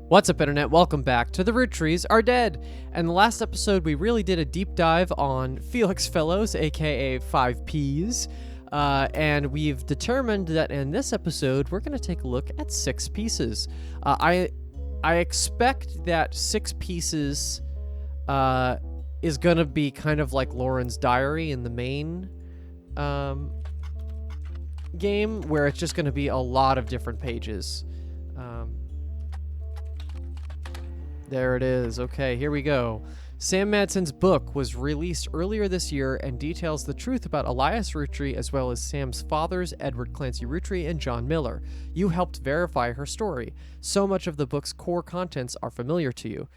What's up, Internet? Welcome back to the Roottrees Are Dead. And the last episode, we really did a deep dive on Felix Fellows, aka 5Ps. And we've determined that in this episode, we're going to take a look at 6 pieces. I expect that 6 pieces is going to be kind of like Lauren's diary in the main game, where it's just going to be a lot of different pages. There it is. Okay, here we go. Sam Madson's book was released earlier this year and details the truth about Elias Roottree as well as Sam's fathers, Edward Clancy Roottree and John Miller. You helped verify her story. So much of the book's core contents are familiar to you.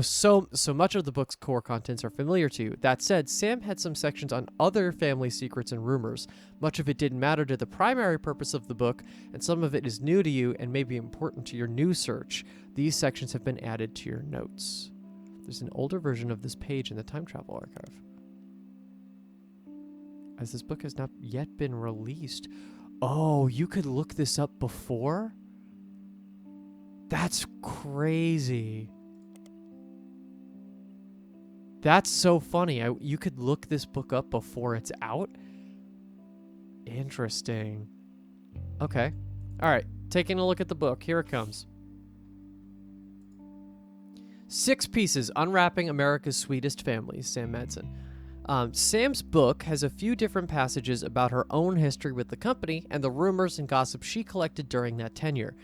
So much of the book's core contents are familiar to you. That said, Sam had some sections on other family secrets and rumors. Much of it didn't matter to the primary purpose of the book, and some of it is new to you and may be important to your new search. These sections have been added to your notes. There's an older version of this page in the Time Travel Archive, as this book has not yet been released. Oh, you could look this up before? That's crazy. That's so funny. You could look this book up before it's out? Interesting. Okay. All right. Taking a look at the book. Here it comes. 6 pieces, Unwrapping America's Sweetest Families, Sam Madsen. Sam's book has a few different passages about her own history with the company and the rumors and gossip she collected during that tenure.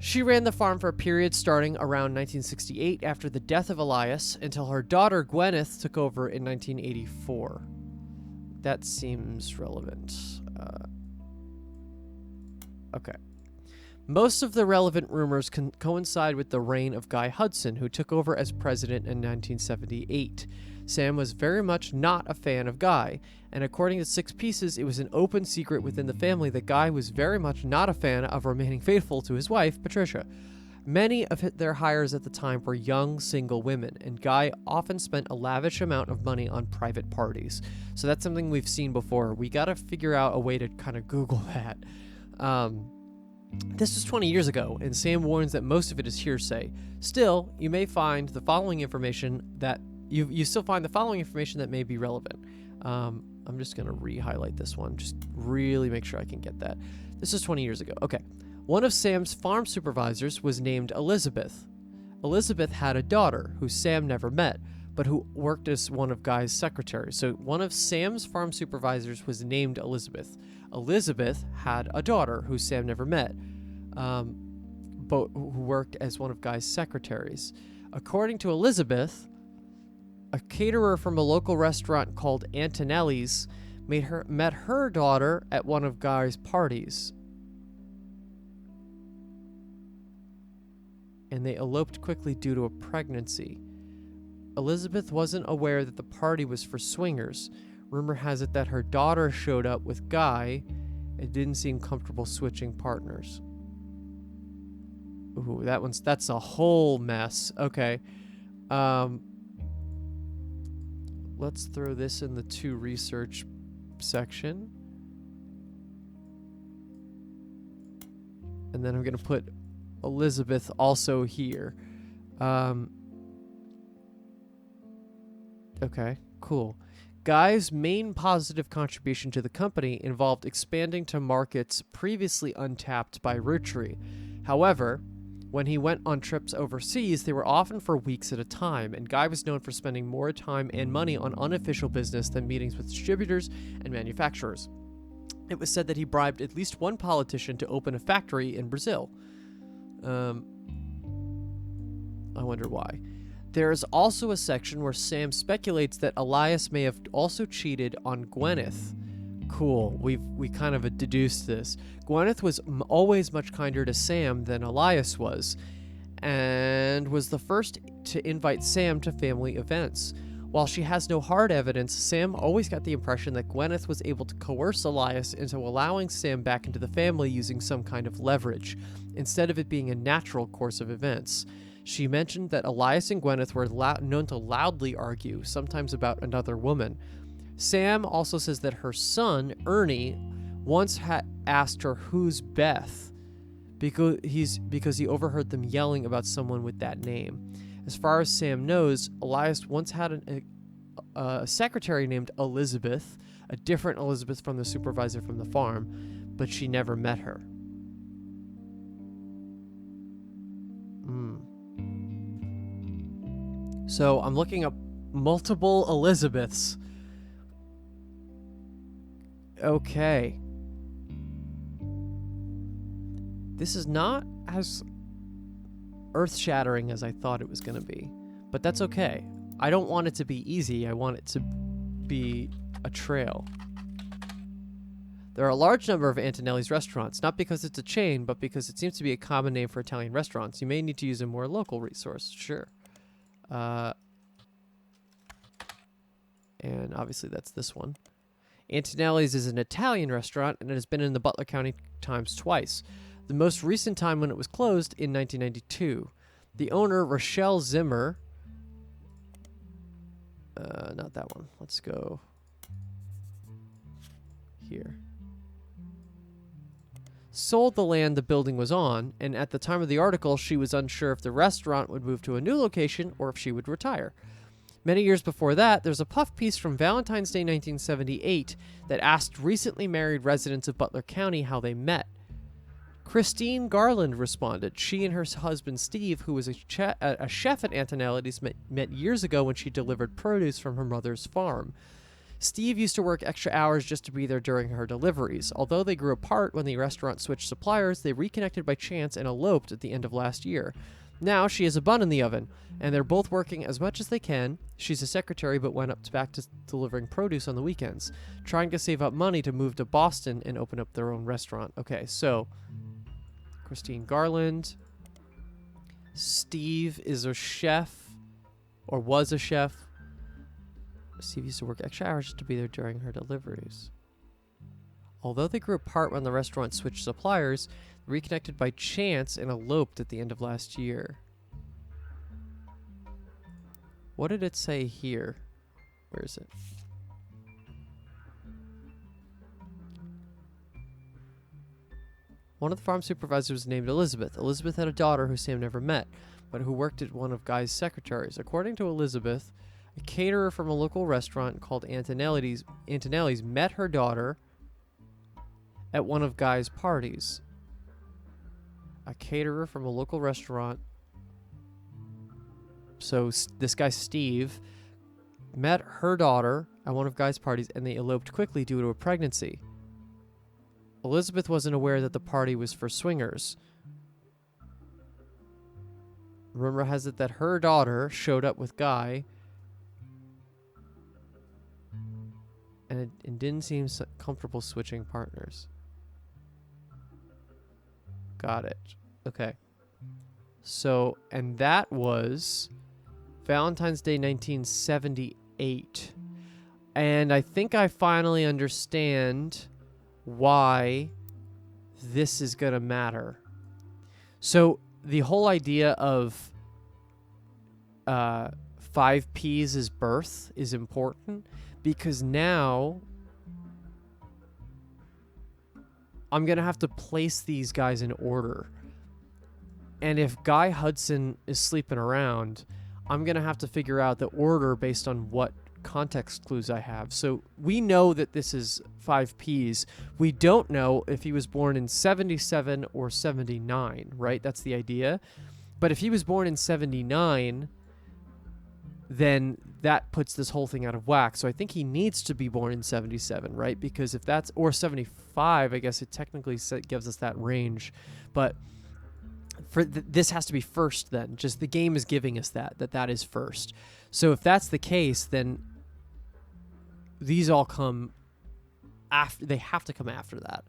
She ran the farm for a period starting around 1968 after the death of Elias until her daughter Gwyneth took over in 1984. That seems relevant. Okay. Most of the relevant rumors coincide with the reign of Guy Hudson, who took over as president in 1978. Sam was very much not a fan of Guy, and according to 6 pieces, it was an open secret within the family that Guy was very much not a fan of remaining faithful to his wife, Patricia. Many of their hires at the time were young, single women, and Guy often spent a lavish amount of money on private parties. So that's something we've seen before. We gotta figure out a way to kind of Google that. This was 20 years ago, and Sam warns that most of it is hearsay. Still, you may find the following information that you still find the following information that may be relevant. I'm just going to re-highlight this one, just really make sure I can get that. This is 20 years ago. Okay. One of Sam's farm supervisors was named Elizabeth. Elizabeth had a daughter who Sam never met, but who worked as one of Guy's secretaries. So one of Sam's farm supervisors was named Elizabeth. Elizabeth had a daughter who Sam never met, but who worked as one of Guy's secretaries. According to Elizabeth, a caterer from a local restaurant called Antonellis met her daughter at one of Guy's parties, and they eloped quickly due to a pregnancy. Elizabeth wasn't aware that the party was for swingers. Rumor has it that her daughter showed up with Guy and didn't seem comfortable switching partners. Ooh, that's a whole mess. Okay. Let's throw this in the to research section. And then I'm going to put Elizabeth also here. Okay, cool. Guy's main positive contribution to the company involved expanding to markets previously untapped by Roottree. However, when he went on trips overseas, they were often for weeks at a time, and Guy was known for spending more time and money on unofficial business than meetings with distributors and manufacturers. It was said that he bribed at least one politician to open a factory in Brazil. I wonder why. There is also a section where Sam speculates that Elias may have also cheated on Gwyneth. Cool, we kind of deduced this. Gwyneth was always much kinder to Sam than Elias was, and was the first to invite Sam to family events. While she has no hard evidence, Sam always got the impression that Gwyneth was able to coerce Elias into allowing Sam back into the family using some kind of leverage, instead of it being a natural course of events. She mentioned that Elias and Gwyneth were known to loudly argue, sometimes about another woman. Sam also says that her son, Ernie, once asked her, "Who's Beth?" because he overheard them yelling about someone with that name. As far as Sam knows, Elias once had a secretary named Elizabeth, a different Elizabeth from the supervisor from the farm, but she never met her. So I'm looking up multiple Elizabeths. Okay. This is not as earth-shattering as I thought it was going to be, but that's okay. I don't want it to be easy. I want it to be a trail. There are a large number of Antonellis restaurants, not because it's a chain, but because it seems to be a common name for Italian restaurants. You may need to use a more local resource, sure. And obviously that's this one. Antonellis is an Italian restaurant, and it has been in the Butler County Times twice. The most recent time when it was closed in 1992. The owner, Rochelle Zimmer... not that one. Let's go here. Sold the land the building was on, and at the time of the article, she was unsure if the restaurant would move to a new location or if she would retire. Many years before that, there's a puff piece from Valentine's Day 1978 that asked recently married residents of Butler County how they met. Christine Garland responded. She and her husband Steve, who was a chef at Antonellis, met years ago when she delivered produce from her mother's farm. Steve used to work extra hours just to be there during her deliveries. Although they grew apart when the restaurant switched suppliers, they reconnected by chance and eloped at the end of last year. Now she has a bun in the oven, and they're both working as much as they can. She's a secretary but went back to delivering produce on the weekends, trying to save up money to move to Boston and open up their own restaurant. Okay, so Christine Garland. Steve is a chef, or was a chef. Steve used to work extra hours just to be there during her deliveries. Although they grew apart when the restaurant switched suppliers, reconnected by chance and eloped at the end of last year. What did it say here? Where is it? One of the farm supervisors was named Elizabeth. Elizabeth had a daughter who Sam never met, but who worked at one of Guy's secretaries. According to Elizabeth, a caterer from a local restaurant called Antonellis met her daughter at one of Guy's parties. A caterer from a local restaurant. So this guy Steve met her daughter at one of Guy's parties, and they eloped quickly due to a pregnancy. Elizabeth wasn't aware that the party was for swingers. Rumor has it that her daughter showed up with Guy and didn't seem comfortable switching partners. Got it. Okay. So, and that was Valentine's Day 1978. And I think I finally understand why this is going to matter. So, the whole idea of 5 P's is birth is important because now I'm going to have to place these guys in order. And if Guy Hudson is sleeping around, I'm going to have to figure out the order based on what context clues I have. So we know that this is 5 P's. We don't know if he was born in 77 or 79, right? That's the idea. But if he was born in 79, then that puts this whole thing out of whack. So I think he needs to be born in 77, right? Because if that's, or 75, I guess it technically gives us that range. But for this has to be first then. Just the game is giving us that is first. So if that's the case, then these all come after, they have to come after that.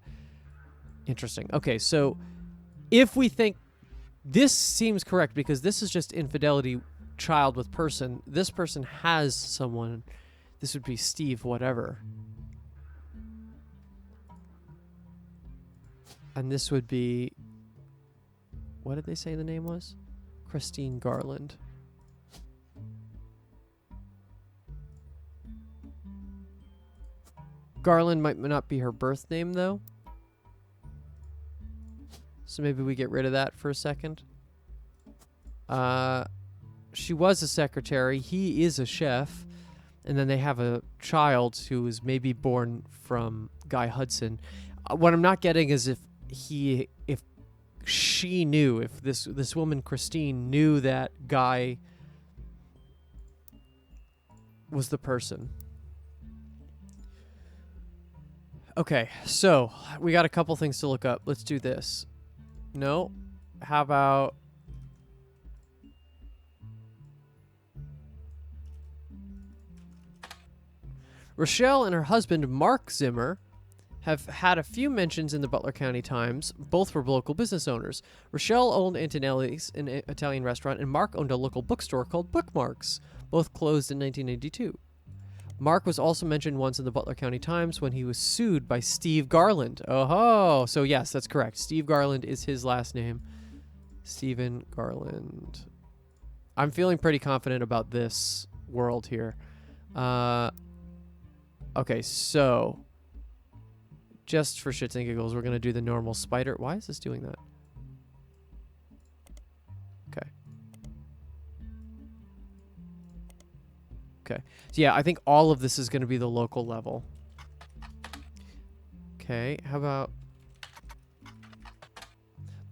Interesting. Okay, so if we think this seems correct because this is just infidelity child with person, this person has someone, this would be Steve whatever. And this would be, what did they say the name was? Christine Garland. Garland might not be her birth name, though. So maybe we get rid of that for a second. She was a secretary. He is a chef. And then they have a child who is maybe born from Guy Hudson. What I'm not getting is if she knew, if this woman Christine knew that Guy was the person. Okay, so we got a couple things to look up. Let's do this. No, how about Rochelle and her husband, Mark Zimmer, have had a few mentions in the Butler County Times. Both were local business owners. Rochelle owned Antonellis, an Italian restaurant, and Mark owned a local bookstore called Bookmarks. Both closed in 1982. Mark was also mentioned once in the Butler County Times when he was sued by Steve Garland. Oh, so yes, that's correct. Steve Garland is his last name. Stephen Garland. I'm feeling pretty confident about this world here. Okay, so just for shits and giggles, we're going to do the normal spider. Why is this doing that? Okay. Okay. So yeah, I think all of this is going to be the local level. Okay, how about...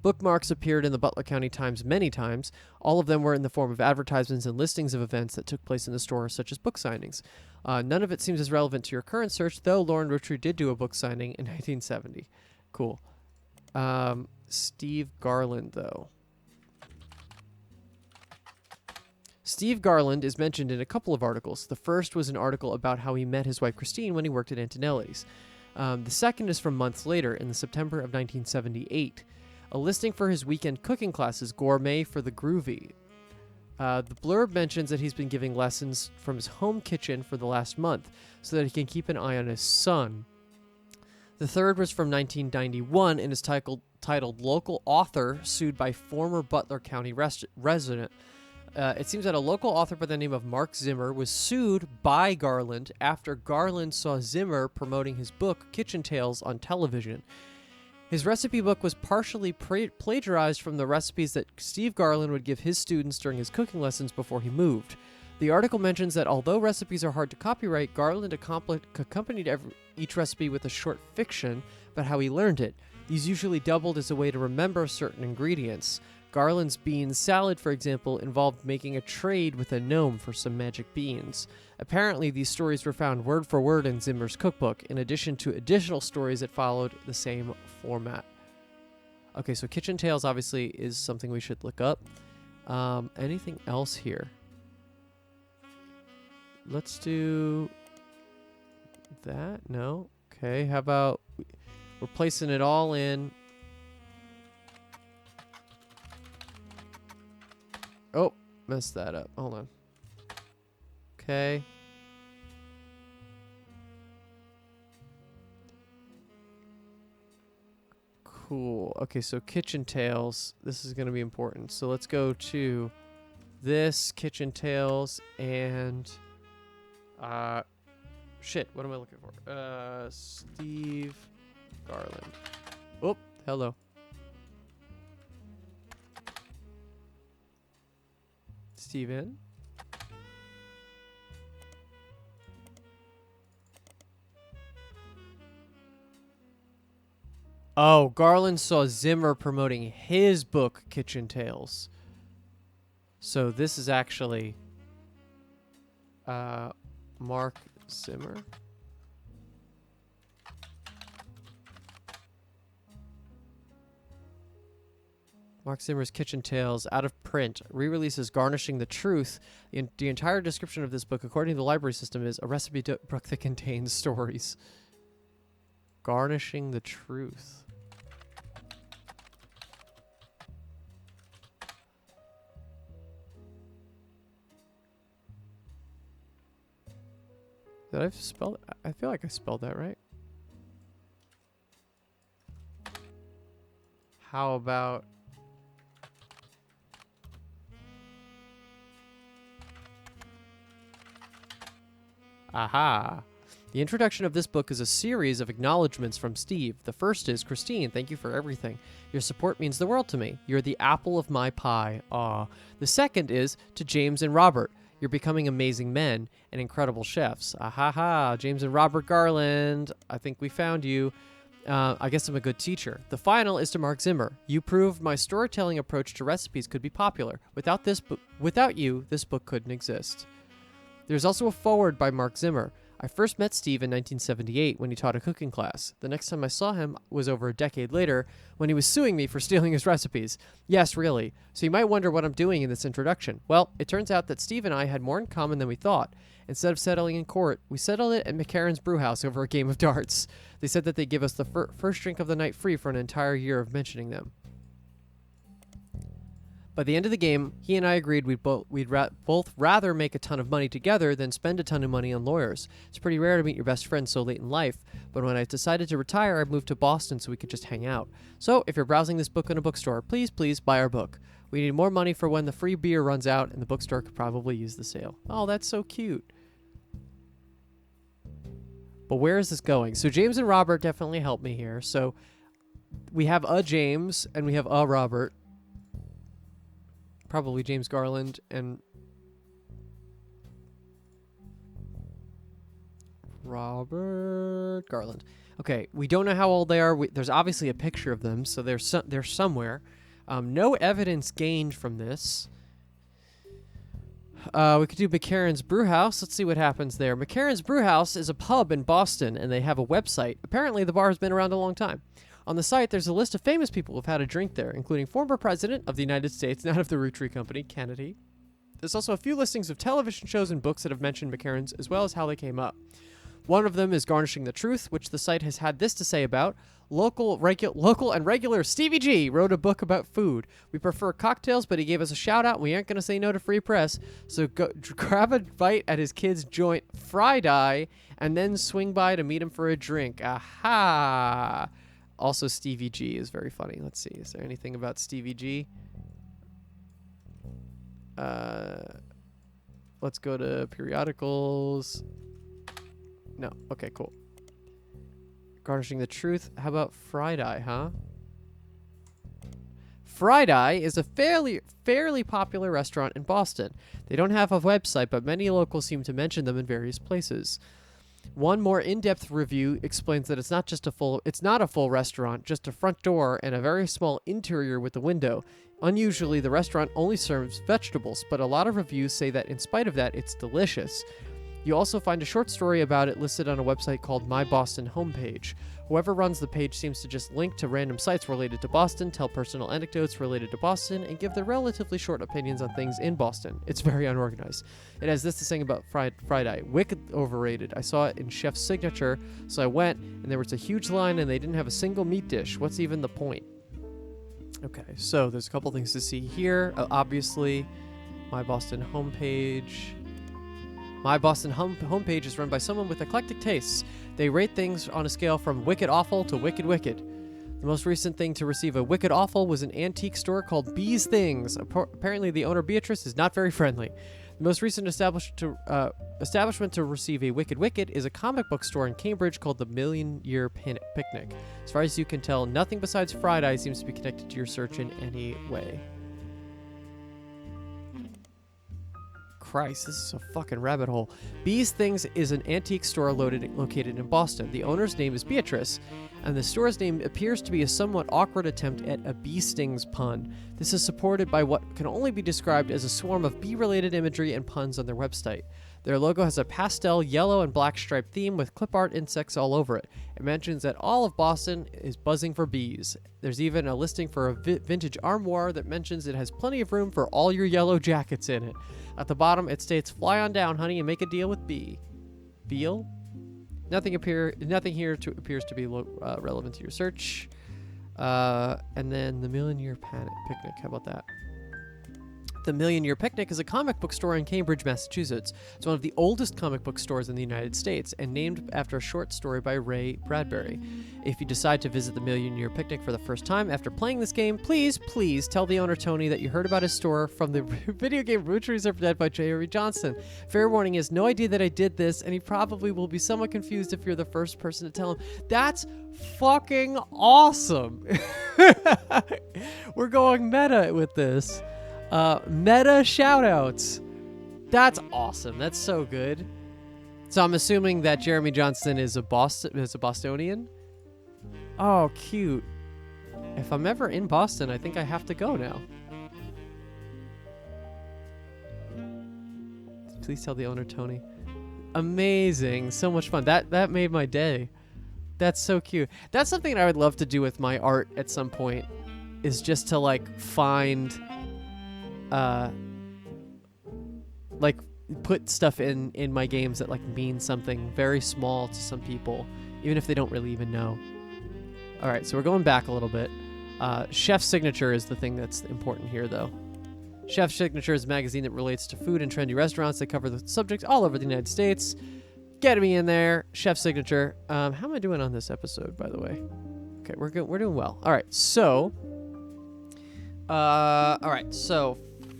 Bookmarks appeared in the Butler County Times many times. All of them were in the form of advertisements and listings of events that took place in the store, such as book signings. None of it seems as relevant to your current search, though Lauren Roottrees did do a book signing in 1970. Cool. Steve Garland, though. Steve Garland is mentioned in a couple of articles. The first was an article about how he met his wife Christine when he worked at Antonellis. The second is from months later, in the September of 1978. A listing for his weekend cooking classes, Gourmet for the Groovy. The blurb mentions that he's been giving lessons from his home kitchen for the last month so that he can keep an eye on his son. The third was from 1991 and is titled Local Author Sued by Former Butler County Resident. It seems that a local author by the name of Mark Zimmer was sued by Garland after Garland saw Zimmer promoting his book Kitchen Tales on television. His recipe book was partially plagiarized from the recipes that Steve Garland would give his students during his cooking lessons before he moved. The article mentions that although recipes are hard to copyright, Garland accompanied each recipe with a short fiction about how he learned it. These usually doubled as a way to remember certain ingredients. Garland's bean salad, for example, involved making a trade with a gnome for some magic beans. Apparently, these stories were found word for word in Zimmer's cookbook, in addition to additional stories that followed the same format. Okay, so Kitchen Tales obviously is something we should look up. Anything else here? Let's do that. No? Okay, how about we're placing it all in. Oh, messed that up. Hold on. Okay. Cool. Okay, so Kitchen Tales. This is going to be important. So let's go to this Kitchen Tales and shit, what am I looking for? Steve Garland. Oh, hello. Steven. Oh, Garland saw Zimmer promoting his book, Kitchen Tales. So this is actually Mark Zimmer. Mark Zimmer's Kitchen Tales, out of print, re-releases Garnishing the Truth. The entire description of this book, according to the library system, is a recipe book that contains stories. Garnishing the Truth. Did I spell it? I feel like I spelled that right. How about... Aha. The introduction of this book is a series of acknowledgments from Steve. The first is, Christine, thank you for everything. Your support means the world to me. You're the apple of my pie. Aw. The second is, to James and Robert. You're becoming amazing men and incredible chefs. Ha. James and Robert Garland. I think we found you. I guess I'm a good teacher. The final is to Mark Zimmer. You proved my storytelling approach to recipes could be popular. Without you, this book couldn't exist. There's also a foreword by Mark Zimmer. I first met Steve in 1978 when he taught a cooking class. The next time I saw him was over a decade later when he was suing me for stealing his recipes. Yes, really. So you might wonder what I'm doing in this introduction. Well, it turns out that Steve and I had more in common than we thought. Instead of settling in court, we settled it at McCarron's brewhouse over a game of darts. They said that they'd give us the first drink of the night free for an entire year of mentioning them. By the end of the game, he and I agreed we'd both rather make a ton of money together than spend a ton of money on lawyers. It's pretty rare to meet your best friend so late in life, but when I decided to retire, I moved to Boston so we could just hang out. So, if you're browsing this book in a bookstore, please buy our book. We need more money for when the free beer runs out, and the bookstore could probably use the sale. Oh, that's so cute. But where is this going? So James and Robert definitely helped me here. So we have a James and we have a Robert. Probably James Garland and Robert Garland. Okay, we don't know how old they are. There's obviously a picture of them, so they're somewhere. No evidence gained from this. We could do McCarron's Brewhouse. Let's see what happens there. McCarron's Brewhouse is a pub in Boston, and they have a website. Apparently, the bar has been around a long time. On the site, there's a list of famous people who've had a drink there, including former president of the United States, not of the Roottrees Company, Kennedy. There's also a few listings of television shows and books that have mentioned McCarron's, as well as how they came up. One of them is Garnishing the Truth, which the site has had this to say about. Local and regular Stevie G wrote a book about food. We prefer cocktails, but he gave us a shout out. We aren't going to say no to free press. So go grab a bite at his kid's joint, Friday, and then swing by to meet him for a drink. Aha! Also, Stevie G is very funny. Let's see. Is there anything about Stevie G? Let's go to periodicals. No. Okay, cool. Garnishing the Truth. How about Friday, huh? Friday is a fairly popular restaurant in Boston. They don't have a website, but many locals seem to mention them in various places. One more in-depth review explains that it's not a full restaurant, just a front door and a very small interior with a window. Unusually, the restaurant only serves vegetables, but a lot of reviews say that in spite of that, it's delicious. You also find a short story about it listed on a website called My Boston Homepage. Whoever runs the page seems to just link to random sites related to Boston, tell personal anecdotes related to Boston, and give their relatively short opinions on things in Boston. It's very unorganized. It has this to say about Friday. Wicked overrated. I saw it in Chef's Signature, so I went, and there was a huge line, and they didn't have a single meat dish. What's even the point? Okay, so there's a couple things to see here. Obviously, My Boston Homepage. My Boston homepage is run by someone with eclectic tastes. They rate things on a scale from wicked awful to wicked wicked. The most recent thing to receive a wicked awful was an antique store called Bee's Things. Apparently, the owner, Beatrice, is not very friendly. The most recent establishment to receive a wicked wicked is a comic book store in Cambridge called the Million Year Picnic. As far as you can tell, nothing besides Friday seems to be connected to your search in any way. Christ, this is a fucking rabbit hole. Bee's Things is an antique store located in Boston. The owner's name is Beatrice, and the store's name appears to be a somewhat awkward attempt at a bee stings pun. This is supported by what can only be described as a swarm of bee-related imagery and puns on their website. Their logo has a pastel yellow and black striped theme with clip art insects all over it. It mentions that all of Boston is buzzing for bees. There's even a listing for a vintage armoire that mentions it has plenty of room for all your yellow jackets in it. At the bottom, it states, "Fly on down, honey, and make a deal with Bee." Beal? Nothing here appears to be relevant to your search. And then the Million Year Picnic. How about that? The Million Year Picnic is a comic book store in Cambridge, Massachusetts. It's one of the oldest comic book stores in the United States and named after a short story by Ray Bradbury. If you decide to visit the Million Year Picnic for the first time after playing this game, please tell the owner Tony that you heard about his store from the video game Roottrees Are Dead by Jerry Johnson. Fair warning, he has no idea that I did this, and he probably will be somewhat confused if you're the first person to tell him. That's fucking awesome. We're going meta with this. Meta shoutouts. That's awesome. That's so good. So I'm assuming that Jeremy Johnson is a Bostonian. Oh, cute. If I'm ever in Boston, I think I have to go now. Please tell the owner, Tony. Amazing. So much fun. That made my day. That's so cute. That's something I would love to do with my art at some point, is just to like find like put stuff in my games that like mean something very small to some people, even if they don't really even know. All right, so we're going back a little bit. Chef's Signature is the thing that's important here, though. Chef's Signature is a magazine that relates to food and trendy restaurants. They cover the subjects all over the United States. Get me in there. Chef's Signature. How am I doing on this episode, by the way? Okay, we're good. We're doing well. All right, so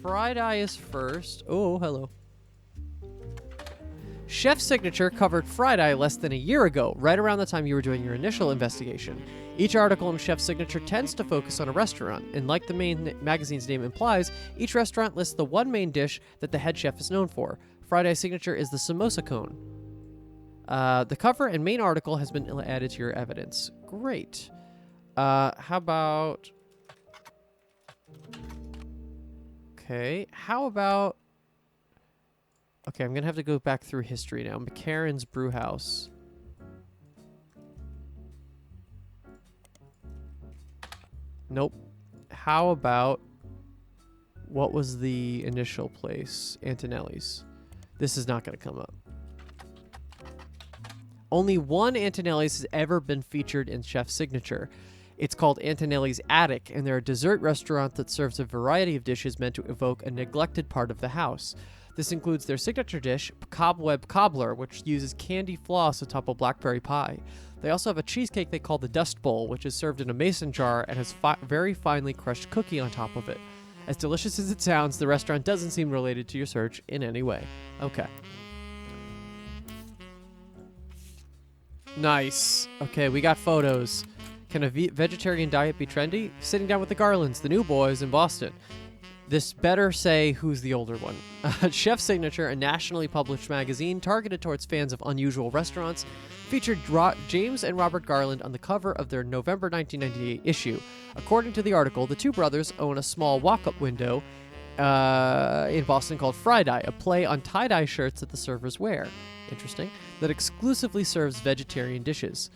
Friday is first. Oh, hello. Chef's Signature covered Friday less than a year ago, right around the time you were doing your initial investigation. Each article in Chef's Signature tends to focus on a restaurant, and like the main magazine's name implies, each restaurant lists the one main dish that the head chef is known for. Friday's signature is the samosa cone. The cover and main article has been added to your evidence. Great. How about... Okay, how about... Okay, I'm going to have to go back through history now. McCarron's Brewhouse. Nope. How about... What was the initial place? Antonellis. This is not going to come up. Only one Antonellis has ever been featured in Chef's Signature. It's called Antonelli's Attic, and they're a dessert restaurant that serves a variety of dishes meant to evoke a neglected part of the house. This includes their signature dish, Cobweb Cobbler, which uses candy floss atop a blackberry pie. They also have a cheesecake they call the Dust Bowl, which is served in a mason jar and has very finely crushed cookie on top of it. As delicious as it sounds, the restaurant doesn't seem related to your search in any way. Okay. Nice. Okay, we got photos. Can a vegetarian diet be trendy? Sitting down with the Garlands, the new boys in Boston. This better say who's the older one. Chef's Signature, a nationally published magazine targeted towards fans of unusual restaurants, featured James and Robert Garland on the cover of their November 1998 issue. According to the article, the two brothers own a small walk-up window in Boston called Friday, a play on tie-dye shirts that the servers wear. Interesting. That exclusively serves vegetarian dishes.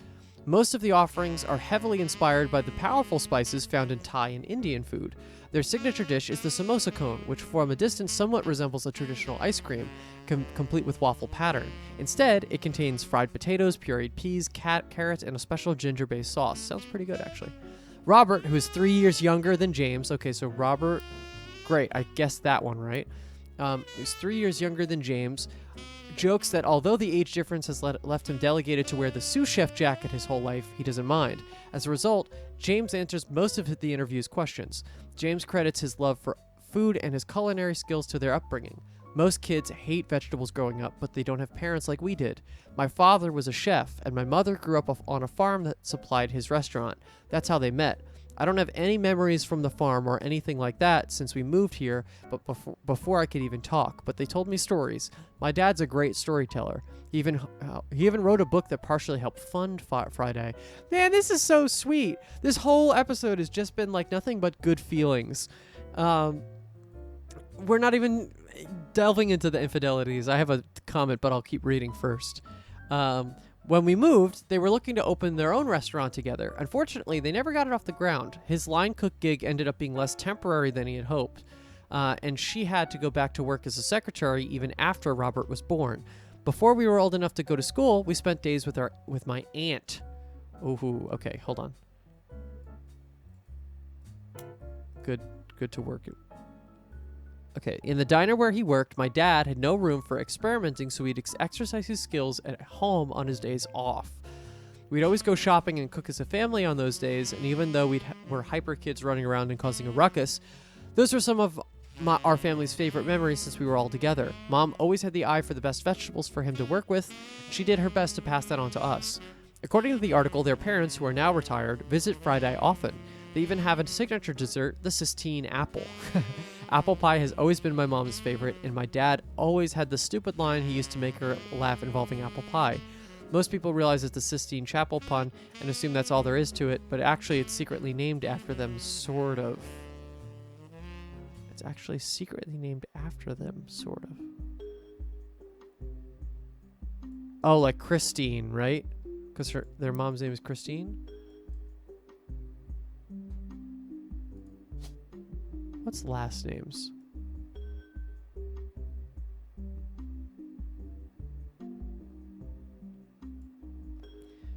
Most of the offerings are heavily inspired by the powerful spices found in Thai and Indian food. Their signature dish is the samosa cone, which from a distance somewhat resembles a traditional ice cream, complete with waffle pattern. Instead, it contains fried potatoes, pureed peas, carrots, and a special ginger-based sauce. Sounds pretty good, actually. Robert, who is 3 years younger than James. Okay, so Robert... Great, I guessed that one right. He's 3 years younger than James. Jokes that although the age difference has left him delegated to wear the sous chef jacket his whole life, he doesn't mind. As a result, James answers most of the interview's questions. James credits his love for food and his culinary skills to their upbringing. Most kids hate vegetables growing up, but they don't have parents like we did. My father was a chef, and my mother grew up on a farm that supplied his restaurant. That's how they met. I don't have any memories from the farm or anything like that since we moved here, but before I could even talk. But they told me stories. My dad's a great storyteller. He even wrote a book that partially helped fund Friday. Man, this is so sweet. This whole episode has just been like nothing but good feelings. We're not even delving into the infidelities. I have a comment, but I'll keep reading first. When we moved, they were looking to open their own restaurant together. Unfortunately, they never got it off the ground. His line cook gig ended up being less temporary than he had hoped, and she had to go back to work as a secretary even after Robert was born. Before we were old enough to go to school, we spent days with my aunt. Ooh, okay, hold on. Good to work. Okay, in the diner where he worked, my dad had no room for experimenting, so he'd exercise his skills at home on his days off. We'd always go shopping and cook as a family on those days, and even though were hyper kids running around and causing a ruckus, those were some of our family's favorite memories since we were all together. Mom always had the eye for the best vegetables for him to work with. She did her best to pass that on to us. According to the article, their parents, who are now retired, visit Friday often. They even have a signature dessert, the Sistine apple. Apple pie has always been my mom's favorite, and my dad always had the stupid line he used to make her laugh involving apple pie. Most people realize it's the Sistine Chapel pun and assume that's all there is to it, but actually it's secretly named after them, sort of. It's actually secretly named after them, sort of. Oh, like Christine, right? Because their mom's name is Christine? What's last names?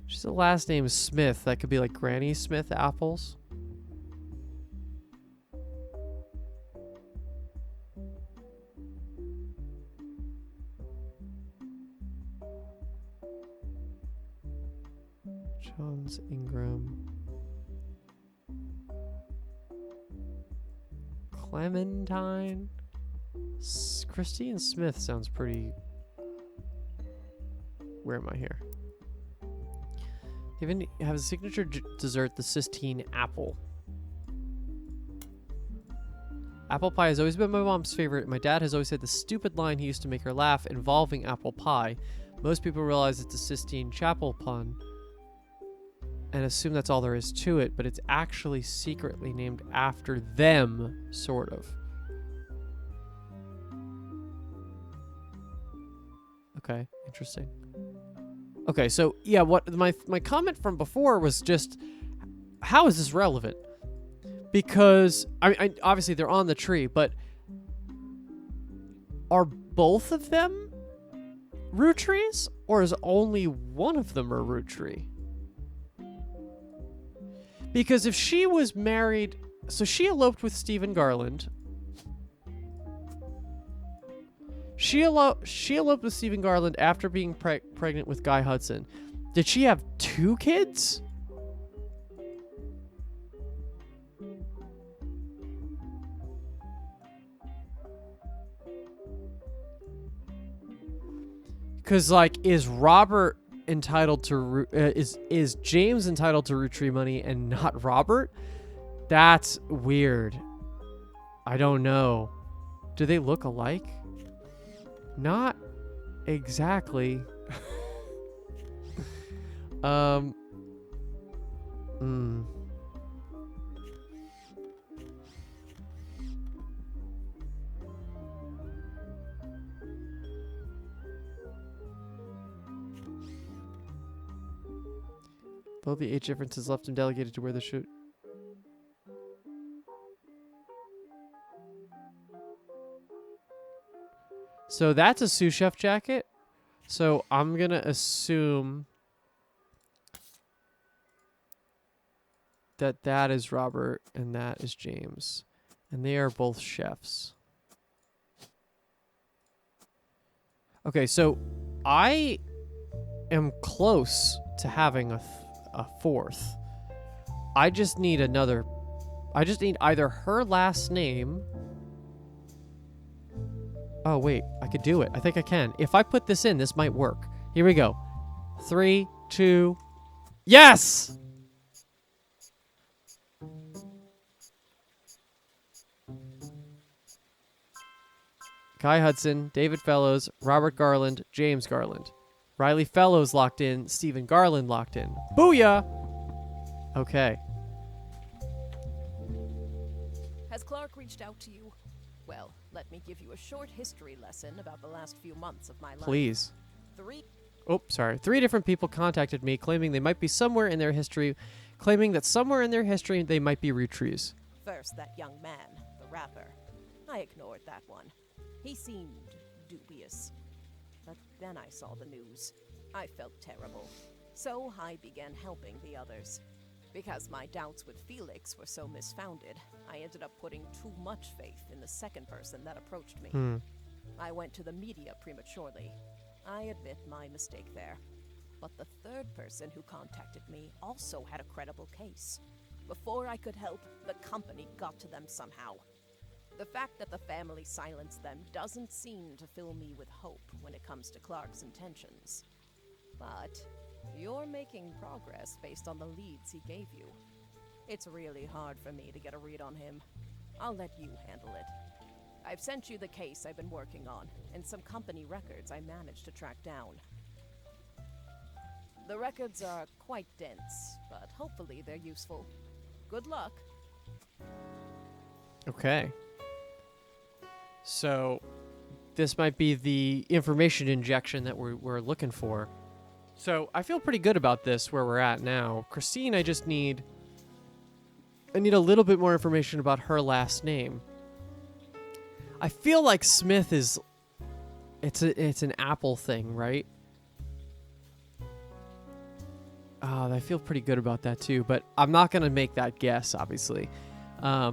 She's the last name is Smith. That could be like Granny Smith apples. Jones Ingram. Clementine. Christine Smith sounds pretty... Where am I here? Even have a signature dessert, the Sistine apple. Apple pie has always been my mom's favorite. My dad has always had the stupid line he used to make her laugh involving apple pie. Most people realize it's a Sistine Chapel pun and assume that's all there is to it, but it's actually secretly named after them, sort of. Okay, interesting. Okay, so yeah, what my comment from before was just, how is this relevant? Because I obviously they're on the tree, but are both of them root trees, or is only one of them a root tree? Because if she was married, so she eloped with Stephen Garland. She eloped with Stephen Garland after being pregnant with Guy Hudson. Did she have 2 kids? Because, like, is Robert entitled to... is James entitled to root tree money and not Robert? That's weird. I don't know. Do they look alike? Not exactly. Though the age differences left him delegated to wear the shoot. So that's a sous chef jacket. So I'm going to assume that that is Robert and that is James. And they are both chefs. Okay, so I am close to having a fourth. I just need another. I just need either her last name. Oh, wait. I could do it. I think I can. If I put this in, this might work. Here we go. 3, 2... Yes! Guy Hudson, David Fellows, Robert Garland, James Garland. Riley Fellows locked in. Stephen Garland locked in. Booyah! Okay. Has Clark reached out to you? Well, let me give you a short history lesson about the last few months of my life. Please. 3 different people contacted me claiming they might be somewhere in their history, claiming that somewhere in their history they might be Roottrees. First, that young man, the rapper. I ignored that one. He seemed dubious. But then I saw the news. I felt terrible. So I began helping the others. Because my doubts with Felix were so misfounded, I ended up putting too much faith in the second person that approached me. I went to the media prematurely. I admit my mistake there. But the third person who contacted me also had a credible case. Before I could help, the company got to them somehow. The fact that the family silenced them doesn't seem to fill me with hope when it comes to Clark's intentions. But you're making progress based on the leads he gave you. It's really hard for me to get a read on him. I'll let you handle it. I've sent you the case I've been working on, and some company records I managed to track down. The records are quite dense, but hopefully they're useful. Good luck. Okay. So, this might be the information injection that we're looking for. So, I feel pretty good about this, where we're at now. Christine, I need a little bit more information about her last name. I feel like Smith is... It's an Apple thing, right? I feel pretty good about that too, but I'm not gonna make that guess, obviously. I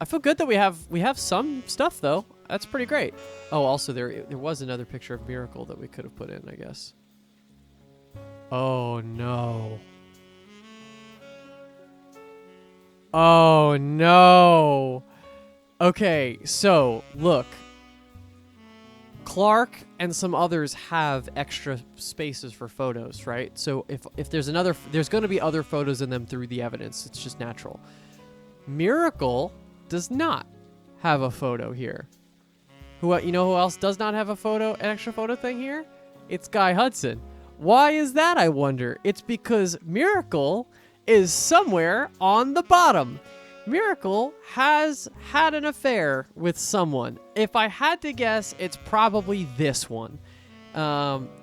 feel good that we have some stuff though. That's pretty great. Oh, also there was another picture of Miracle that we could have put in, I guess. Oh no. Oh no. Okay, so look. Clark and some others have extra spaces for photos, right? So if there's going to be other photos in them through the evidence. It's just natural. Miracle does not have a photo here. Who else does not have an extra photo thing here? It's Guy Hudson. Why is that, I wonder? It's because Miracle is somewhere on the bottom. Miracle has had an affair with someone. If I had to guess, it's probably this one.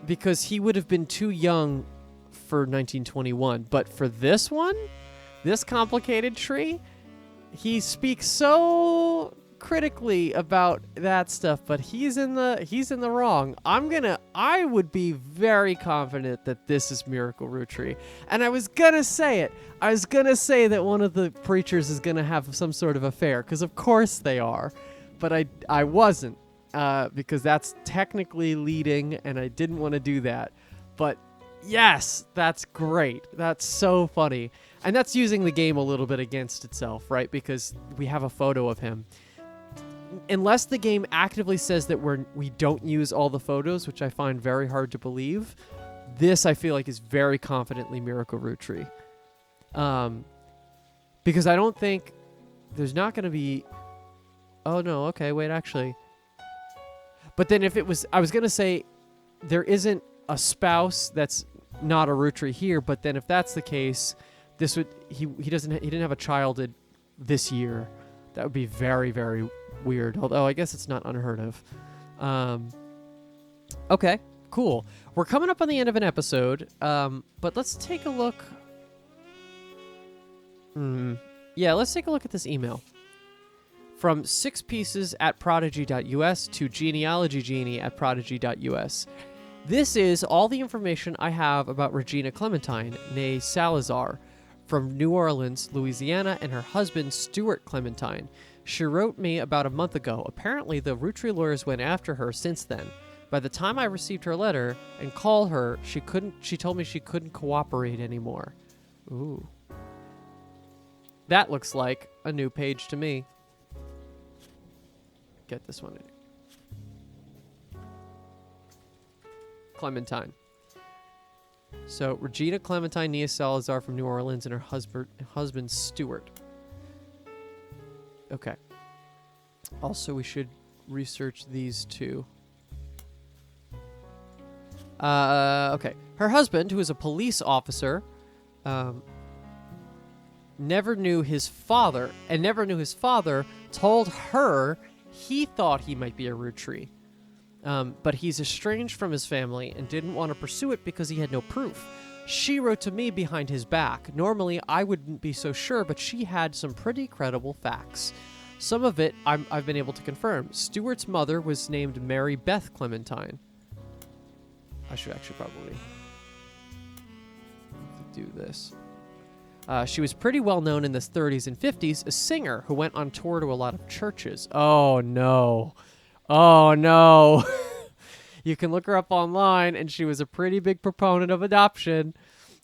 Because he would have been too young for 1921. But for this one, this complicated tree, he speaks so critically about that stuff, but he's in the wrong. I would be very confident that this is Miracle Roottrees. And I was gonna say it. I was gonna say that one of the preachers is gonna have some sort of affair, because of course they are. But I wasn't, because that's technically leading, and I didn't want to do that. But yes, that's great. That's so funny. And that's using the game a little bit against itself, right? Because we have a photo of him. Unless the game actively says that we don't use all the photos, which I find very hard to believe, this I feel like is very confidently Miracle Roottrees. Because I don't think there's not going to be... Oh, no, okay, wait, actually. But then if it was... I was going to say there isn't a spouse that's not a Roottrees here, but then if that's the case, this would... He didn't have a child this year. That would be very, very weird. Although I guess it's not unheard of. Okay, cool. We're coming up on the end of an episode, but let's take a look. Yeah, let's take a look at this email. From 6pieces at prodigy.us to genealogygenie at prodigy.us. This is all the information I have about Regina Clementine, née Salazar, from New Orleans, Louisiana, and her husband, Stuart Clementine. She wrote me about a month ago. Apparently, the Roottrees lawyers went after her since then. By the time I received her letter and called her, she told me she couldn't cooperate anymore. Ooh. That looks like a new page to me. Get this one in. Clementine. So, Regina Clementine, née Salazar from New Orleans, and her husband Stuart. Okay. Also, we should research these two. Okay. Her husband, who is a police officer, never knew his father, told her he thought he might be a Roottrees. But he's estranged from his family and didn't want to pursue it because he had no proof. She wrote to me behind his back. Normally, I wouldn't be so sure, but she had some pretty credible facts. Some of it I've been able to confirm. Stuart's mother was named Mary Beth Clementine. I should actually probably do this. She was pretty well known in the 30s and 50s, a singer who went on tour to a lot of churches. Oh, no. Oh, no. You can look her up online, and she was a pretty big proponent of adoption.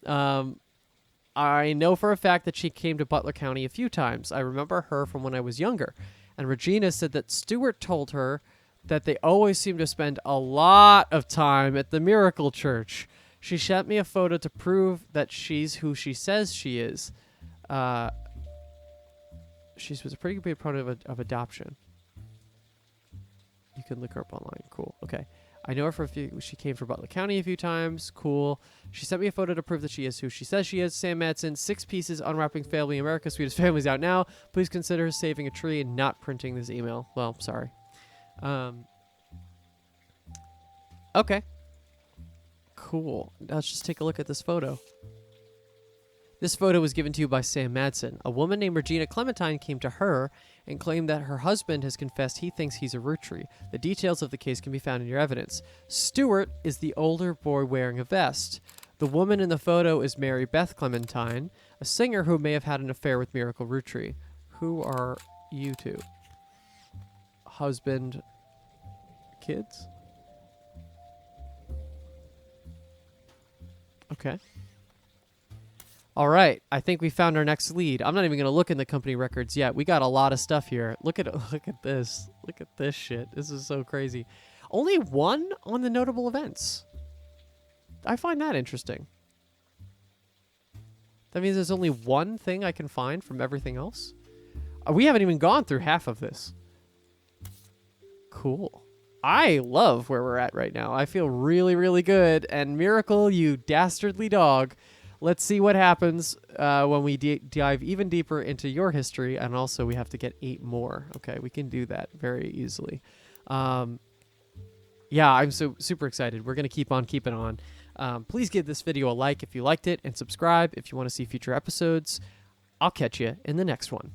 I know for a fact that she came to Butler County a few times. I remember her from when I was younger. And Regina said that Stewart told her that they always seem to spend a lot of time at the Miracle Church. She sent me a photo to prove that she's who she says she is. She was a pretty big proponent of adoption. You can look her up online. Cool. Okay. I know her for a few. She came from Butler County a few times. Cool. She sent me a photo to prove that she is who she says she is. Sam Madsen, 6 pieces, Unwrapping Family America. Sweetest Family's out now. Please consider saving a tree and not printing this email. Well, sorry. Okay. Cool. Let's just take a look at this photo. This photo was given to you by Sam Madsen. A woman named Regina Clementine came to her and claimed that her husband has confessed he thinks he's a Rootree. The details of the case can be found in your evidence. Stewart is the older boy wearing a vest. The woman in the photo is Mary Beth Clementine, a singer who may have had an affair with Miracle Rootree. Who are you two? Husband, kids? Okay. All right, I think we found our next lead. I'm not even going to look in the company records yet. We got a lot of stuff here. Look at this. Look at this shit. This is so crazy. Only 1 on the notable events. I find that interesting. That means there's only 1 thing I can find from everything else. We haven't even gone through half of this. Cool. I love where we're at right now. I feel really, really good. And Miracle, you dastardly dog. Let's see what happens when we dive even deeper into your history. And also, we have to get 8 more. Okay, we can do that very easily. Yeah, I'm so super excited. We're going to keep on keeping on. Please give this video a like if you liked it, and subscribe if you want to see future episodes. I'll catch you in the next one.